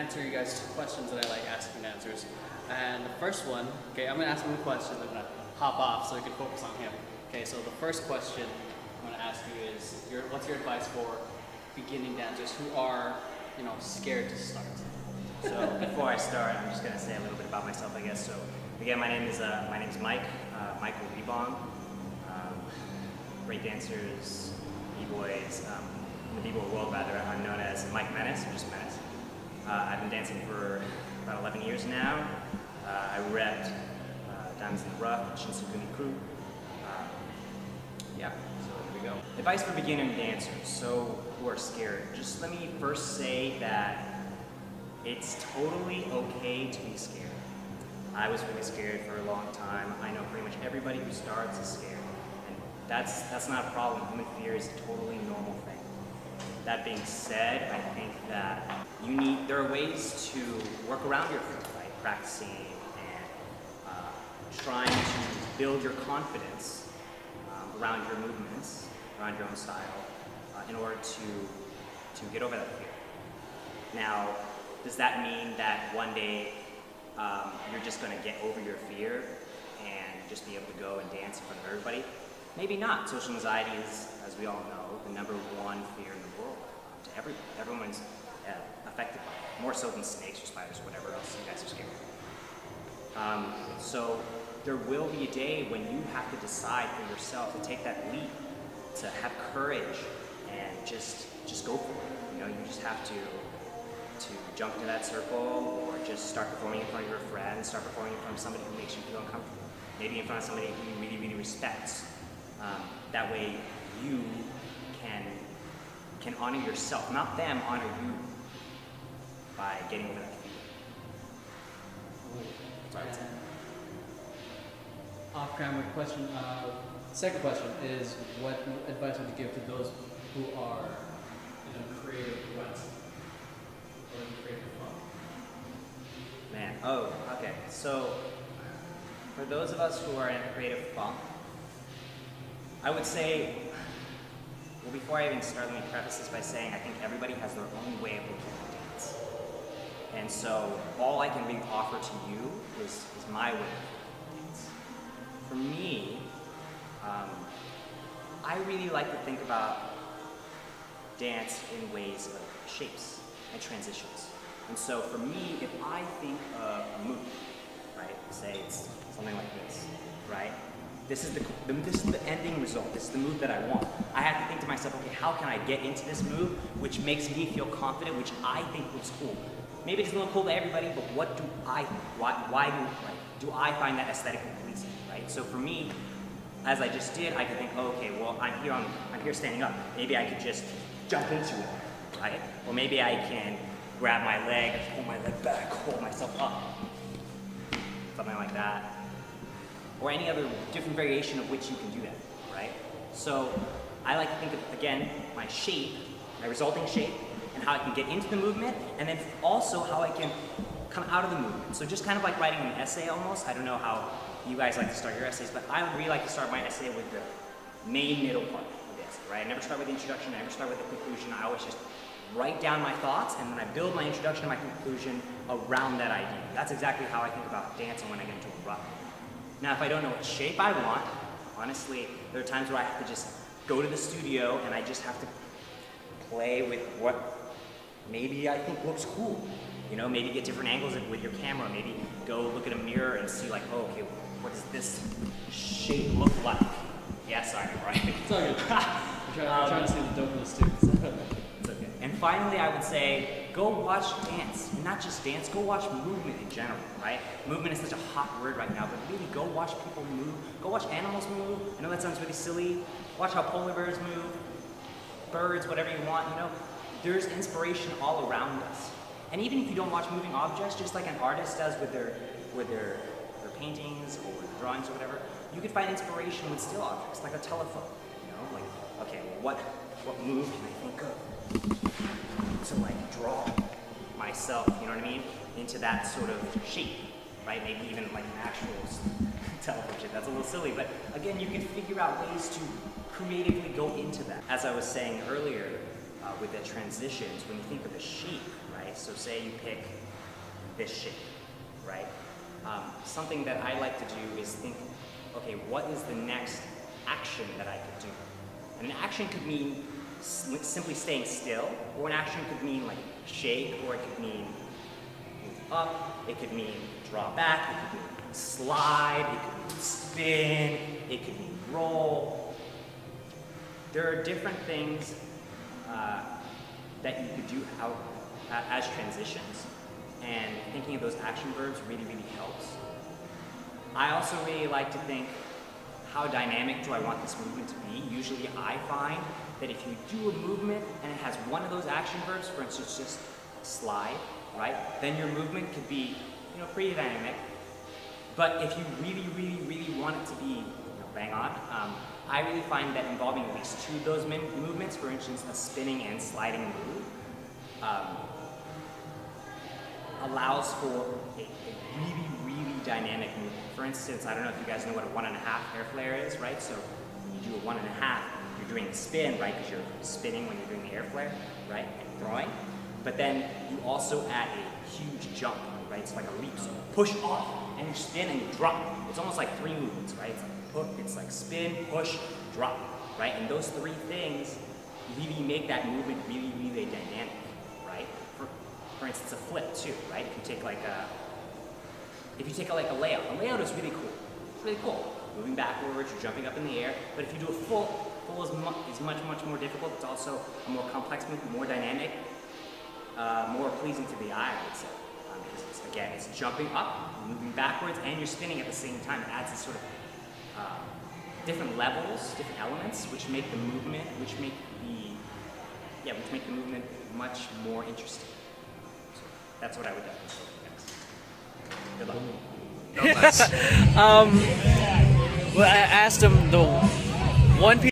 answer you guys 2 questions that I like asking dancers. And the first one, okay, I'm gonna ask him a question, I'm gonna hop off so we can focus on him. Okay, so the first question I'm gonna ask you is, what's your advice for beginning dancers who are, you know, scared to start? So before I start, I'm just gonna say a little bit about myself, I guess. So again, my name is Mike, Michael Rebong. Breakdancers, b-boys, in the b-boy world rather, I'm known as Mike Menace, or just Menace. I've been dancing for about 11 years now. I repped Diamonds in the Rough, Shinsukuni crew. Yeah, so here we go. Advice for beginner dancers, so who are scared. Just let me first say that it's totally okay to be scared. I was really scared for a long time. I know pretty much everybody who starts is scared. And that's not a problem. Human fear is a totally normal thing. That being said, I think that there are ways to work around your fear, right? Practicing and trying to build your confidence around your movements, around your own style, in order to get over that fear. Now, does that mean that one day you're just going to get over your fear and just be able to go and dance in front of everybody? Maybe not. Social anxiety is, as we all know, the #1 fear in the world to everyone. Everyone's affected by it, more so than snakes or spiders, whatever else you guys are scared of. So there will be a day when you have to decide for yourself to take that leap, to have courage and just go for it. You know, you just have to jump into that circle, or just start performing in front of your friends, start performing in front of somebody who makes you feel uncomfortable. Maybe in front of somebody who you really, really respects. That way you can honor yourself, not them honor you by getting over that fear. Off-camera question. Second question is, what advice would you give to those who are in a creative rut or in creative funk? Man, oh, okay. So for those of us who are in a creative funk, I would say, well, before I even start, let me preface this by saying I think everybody has their own way of looking at dance. And so all I can really offer to you is my way of looking at dance. For me, I really like to think about dance in ways of shapes and transitions. And so for me, if I think of a move, right, say it's something like this, right? This is the ending result. This is the move that I want. I have to think to myself, okay, how can I get into this move which makes me feel confident, which I think looks cool? Maybe it doesn't look cool to everybody, but what do I think? Why do I find that aesthetically pleasing, right? So for me, as I just did, I could think, oh, okay, well, I'm here standing up. Maybe I could just jump into it, right? Or maybe I can grab my leg, pull my leg back, hold myself up. Something like that. Or any other different variation of which you can do that, right? So I like to think of, again, my shape, my resulting shape, and how I can get into the movement, and then also how I can come out of the movement. So just kind of like writing an essay almost. I don't know how you guys like to start your essays, but I would really like to start my essay with the main middle part of the essay, right? I never start with the introduction, I never start with the conclusion. I always just write down my thoughts, and then I build my introduction and my conclusion around that idea. That's exactly how I think about dancing when I get into a rut. Now, if I don't know what shape I want, honestly, there are times where I have to just go to the studio and I just have to play with what maybe I think looks cool. You know, maybe get different angles with your camera, maybe go look at a mirror and see like, oh, okay, what does this shape look like? Yeah, sorry, right? It's all good. I'm trying to see the dopeness too. It's okay. And finally, I would say, go watch dance. And not just dance, go watch movement in general, right? Movement is such a hot word right now, but really go watch people move. Go watch animals move. I know that sounds really silly. Watch how polar bears move, birds, whatever you want, you know. There's inspiration all around us. And even if you don't watch moving objects, just like an artist does with their paintings or drawings or whatever, you could find inspiration with still objects, like a telephone. You know, like, okay, well, what move can I think of to like draw myself, you know what I mean, into that sort of shape, right? Maybe even like an actual telephone shape. That's a little silly, but again, you can figure out ways to creatively go into that. As I was saying earlier, with the transitions, when you think of a shape, right? So say you pick this shape, right? Something that I like to do is think, okay, what is the next action that I could do? And an action could mean simply staying still, or an action could mean like shake, or it could mean move up, it could mean draw back, it could mean slide, it could mean spin, it could mean roll. There are different things that you could do as transitions, and thinking of those action verbs really, really helps. I also really like to think, how dynamic do I want this movement to be? Usually I find that if you do a movement and it has one of those action verbs, for instance, just slide, right? Then your movement could be, pretty dynamic. But if you really, really, really want it to be, bang on, I really find that involving at least two of those movements, for instance, a spinning and sliding move, allows for a really, really dynamic movement. For instance, I don't know if you guys know what a 1.5 air flare is, right? So when you do a 1.5, you're doing a spin, right? Because you're spinning when you're doing the air flare, right? And throwing. But then you also add a huge jump, right? It's like a leap. So push off, and you spin and you drop. It's almost like 3 movements, right? It's like spin, push, drop, right? And those 3 things really make that movement really, really dynamic, right? For instance, a flip too, right? If you take like a layout is really cool. It's really cool. Moving backwards, you're jumping up in the air. But if you do a full is much, much more difficult. It's also a more complex movement, more dynamic, more pleasing to the eye, I would say. Because it's jumping up, moving backwards, and you're spinning at the same time. It adds this sort of different levels, different elements, which make the movement, which make the movement much more interesting. So that's what I would do. Good luck. Well, I asked him the one piece.